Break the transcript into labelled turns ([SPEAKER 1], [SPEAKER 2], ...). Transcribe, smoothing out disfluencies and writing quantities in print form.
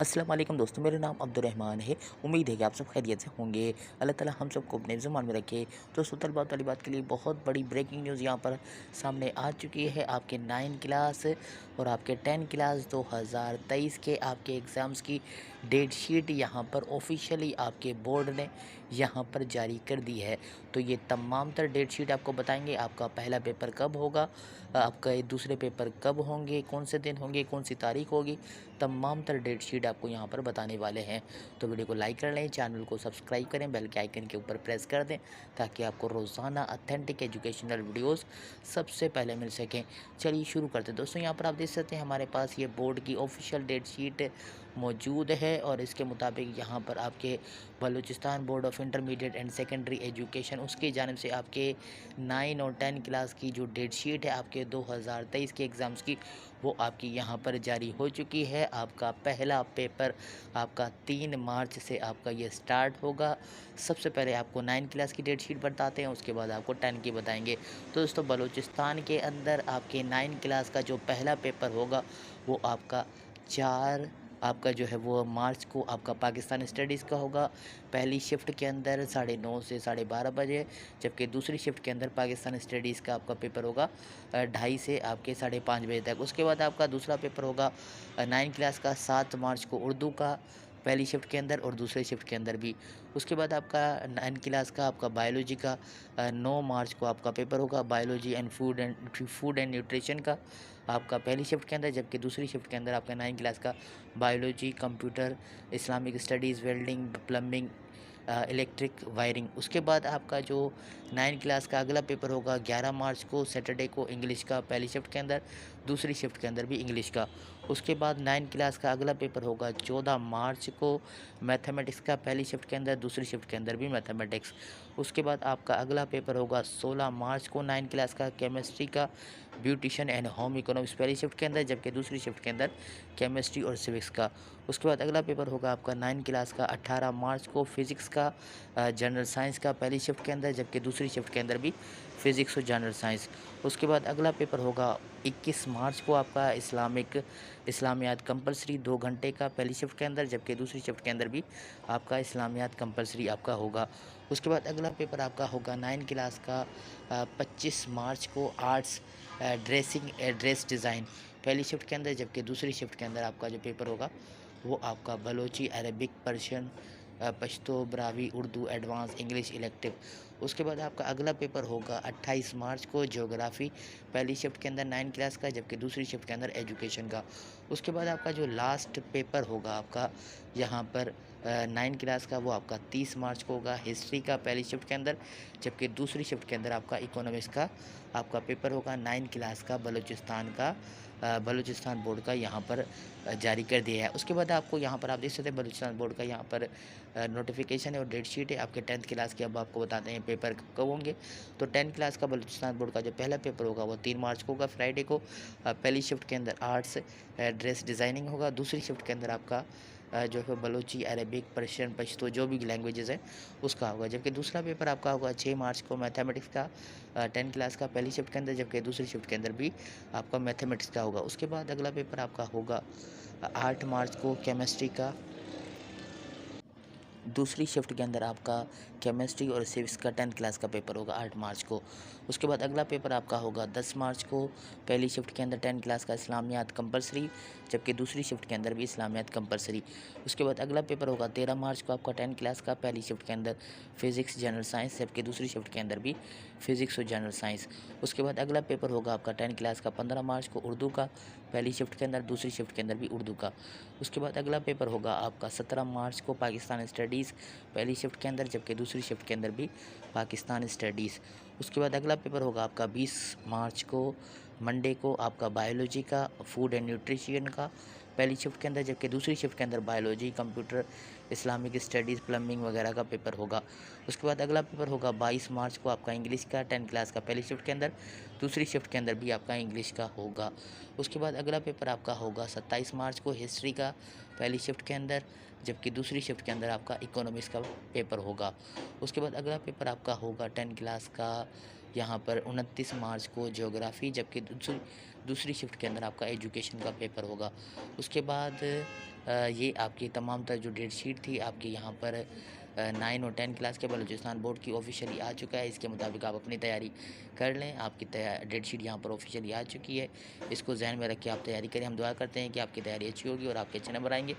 [SPEAKER 1] अस्सलाम वालेकुम दोस्तों, मेरा नाम अब्दुर्रहमान है। उम्मीद है कि आप सब खैरियत से होंगे। अल्लाह ताला हम सबको अपने ज़ुबान में रखे। दोस्तों, तलबा तलिबात के लिए बहुत बड़ी ब्रेकिंग न्यूज़ यहाँ पर सामने आ चुकी है। आपके 9 क्लास और आपके 10 क्लास 2023 के आपके एग्ज़ाम्स की डेट शीट यहाँ पर ऑफिशियली आपके बोर्ड ने यहाँ पर जारी कर दी है। तो ये तमाम तर डेट शीट आपको बताएंगे। आपका पहला पेपर कब होगा, आपका ये दूसरे पेपर कब होंगे, कौन से दिन होंगे, कौन सी तारीख होगी, तमाम तर डेट शीट आपको यहाँ पर बताने वाले हैं। तो वीडियो को लाइक कर लें, चैनल को सब्सक्राइब करें, बेल के आइकन के ऊपर प्रेस कर दें ताकि आपको रोज़ाना अथेंटिक एजुकेशनल वीडियोस सबसे पहले मिल सकें। चलिए शुरू करते हैं। दोस्तों, यहाँ पर आप देख सकते हैं हमारे पास ये बोर्ड की ऑफिशियल डेट शीट मौजूद है और इसके मुताबिक यहाँ पर आपके Balochistan board of intermediate and secondary education उसकी जानिब से आपके 9 और 10 क्लास की जो डेट शीट है आपके 2023 के एग्ज़ाम्स की, वो आपकी यहाँ पर जारी हो चुकी है। आपका पहला पेपर आपका 3 मार्च से आपका ये स्टार्ट होगा। सबसे पहले आपको 9 क्लास की डेट शीट बताते हैं, उसके बाद आपको 10 की बताएंगे। तो दोस्तों, बलूचिस्तान के अंदर आपके 9 क्लास का जो पहला पेपर होगा वो आपका 4 आपका जो है वो मार्च को आपका पाकिस्तान स्टडीज़ का होगा। पहली शिफ्ट के अंदर 9:30 से 12:30 बजे, जबकि दूसरी शिफ्ट के अंदर पाकिस्तान स्टडीज़ का आपका पेपर होगा 2:30 से आपके 5:30 बजे तक। उसके बाद आपका दूसरा पेपर होगा 9 क्लास का 7 मार्च को उर्दू का, पहली शिफ्ट के अंदर और दूसरे शिफ्ट के अंदर भी। उसके बाद आपका 9 क्लास का आपका बायोलॉजी का 9 मार्च को आपका पेपर होगा, biology and food and nutrition का, आपका पहली शिफ्ट के अंदर, जबकि दूसरी शिफ्ट के अंदर आपका 9 क्लास का biology, computer, Islamic studies, welding, plumbing, electric wiring. उसके बाद आपका जो 9 क्लास का अगला पेपर होगा 11 मार्च को सैटरडे को इंग्लिश का, पहली शिफ्ट के अंदर, दूसरी शिफ्ट के अंदर भी इंग्लिश का। उसके बाद 9 क्लास का अगला पेपर होगा 14 मार्च को मैथमेटिक्स का, पहली शिफ्ट के अंदर, दूसरी शिफ्ट के अंदर भी मैथमेटिक्स। उसके बाद आपका अगला पेपर होगा 16 मार्च को 9 क्लास का केमिस्ट्री का, ब्यूटिशन एंड होम इकोनॉमिक्स, पहली शिफ्ट के अंदर, जबकि दूसरी शिफ्ट के अंदर केमिस्ट्री और सिविक्स का। उसके बाद अगला पेपर होगा आपका 9 क्लास का 18 मार्च को फ़िज़िक्स का, जनरल साइंस का, पहली शिफ्ट के अंदर, जबकि दूसरी शिफ्ट के अंदर भी फ़िज़िक्स और जनरल साइंस। उसके बाद अगला पेपर होगा 21 मार्च को आपका इस्लामियात कंपलसरी 2 घंटे का, पहली शिफ्ट के अंदर, जबकि दूसरी शिफ्ट के अंदर भी आपका इस्लामियात कंपलसरी आपका होगा। उसके बाद अगला पेपर आपका होगा 9 क्लास का 25 मार्च को आर्ट्स, ड्रेस डिज़ाइन, पहली शिफ्ट के अंदर, जबकि दूसरी शिफ्ट के अंदर आपका जो पेपर होगा वो आपका Balochi, Arabic, Persian, Pashto, Brahui, Urdu, advance, English elective. उसके बाद आपका अगला पेपर होगा 28 मार्च को ज्योग्राफ़ी, पहली शिफ्ट के अंदर 9 क्लास का, जबकि दूसरी शिफ्ट के अंदर एजुकेशन का। उसके बाद आपका जो लास्ट पेपर होगा आपका यहाँ पर 9 क्लास का, वो आपका 30 मार्च को होगा, हिस्ट्री का, पहली शिफ्ट के अंदर, जबकि दूसरी शिफ्ट के अंदर आपका इकोनॉमिक्स का आपका पेपर होगा 9 क्लास का, बलूचिस्तान का, बलूचिस्तान बोर्ड का यहाँ पर जारी कर दिया है। उसके बाद आपको यहाँ पर आप देख सकते हैं बलूचिस्तान बोर्ड का यहाँ पर नोटिफिकेशन है और डेट शीट है आपके 10th क्लास की। अब आपको बताते हैं पेपर कब होंगे। तो 10 क्लास का बलूचिस्तान बोर्ड का जो पहला पेपर होगा वो 3 मार्च को होगा, फ्राइडे को। पहली शिफ्ट के अंदर आर्ट्स, ड्रेस डिज़ाइनिंग होगा, दूसरी शिफ्ट के अंदर आपका जो है बलोची, अरबिक, पर्शियन, पश्तो, जो भी लैंग्वेजेस हैं उसका होगा। जबकि दूसरा पेपर आपका होगा 6 मार्च को मैथमेटिक्स का, 10 क्लास का, पहली शिफ्ट के अंदर, जबकि दूसरी शिफ्ट के अंदर भी आपका मैथमेटिक्स का होगा। उसके बाद अगला पेपर आपका होगा 8 मार्च को केमिस्ट्री का, दूसरी शिफ्ट के अंदर आपका केमिस्ट्री और सिविक्स का 10th क्लास का पेपर होगा 8 मार्च को। उसके बाद अगला पेपर आपका होगा 10 मार्च को, पहली शिफ्ट के अंदर 10 क्लास का इस्लामियात कंपलसरी, जबकि दूसरी शिफ्ट के अंदर भी इस्लामियात कंपलसरी। उसके बाद अगला पेपर होगा 13 मार्च को आपका 10 क्लास का, पहली शिफ्ट के अंदर फिज़िक्स, जनरल साइंस, जबकि दूसरी शिफ्ट के अंदर भी फिज़िक्स और जनरल साइंस। उसके बाद अगला पेपर होगा आपका 10 क्लास का 15 मार्च को उर्दू का, पहली शिफ्ट के अंदर, दूसरी शिफ्ट के अंदर भी उर्दू का। उसके बाद अगला पेपर होगा आपका 17 मार्च को पाकिस्तान स्टडीज़, पहली शिफ्ट के अंदर, जबकि दूसरी शिफ्ट के अंदर भी पाकिस्तान स्टडीज़। उसके बाद अगला पेपर होगा आपका 20 मार्च को मंडे को आपका बायोलॉजी का, फूड एंड न्यूट्रिशन का, पहली शिफ्ट के अंदर, जबकि दूसरी शिफ्ट के अंदर biology, computer, Islamic studies, plumbing वगैरह का पेपर होगा। उसके बाद अगला पेपर होगा 22 मार्च को आपका इंग्लिश का, 10 क्लास का, पहली शिफ्ट के अंदर, दूसरी शिफ्ट के अंदर भी आपका इंग्लिश का होगा। उसके बाद अगला पेपर आपका होगा 27 मार्च को हिस्ट्री का, पहली शिफ्ट के अंदर, जबकि दूसरी शिफ्ट के अंदर आपका इकोनॉमिक्स का पेपर होगा। उसके बाद अगला पेपर आपका होगा 10 क्लास का यहाँ पर 29 मार्च को ज्योग्राफ़ी, जबकि दूसरी दूसरी शिफ्ट के अंदर आपका एजुकेशन का पेपर होगा। उसके बाद ये आपकी तमाम तर जो डेट शीट थी आपकी यहाँ पर 9 और 10 क्लास के बलूचिस्तान बोर्ड की ऑफ़िशियली आ चुका है। इसके मुताबिक आप अपनी तैयारी कर लें। आपकी डेट शीट यहाँ पर ऑफ़िशियली आ चुकी है। इसको ज़हन में रख के आप तैयारी करें। हम दुआ करते हैं कि आपकी तैयारी अच्छी होगी और आपके अच्छे नंबर आएँगे।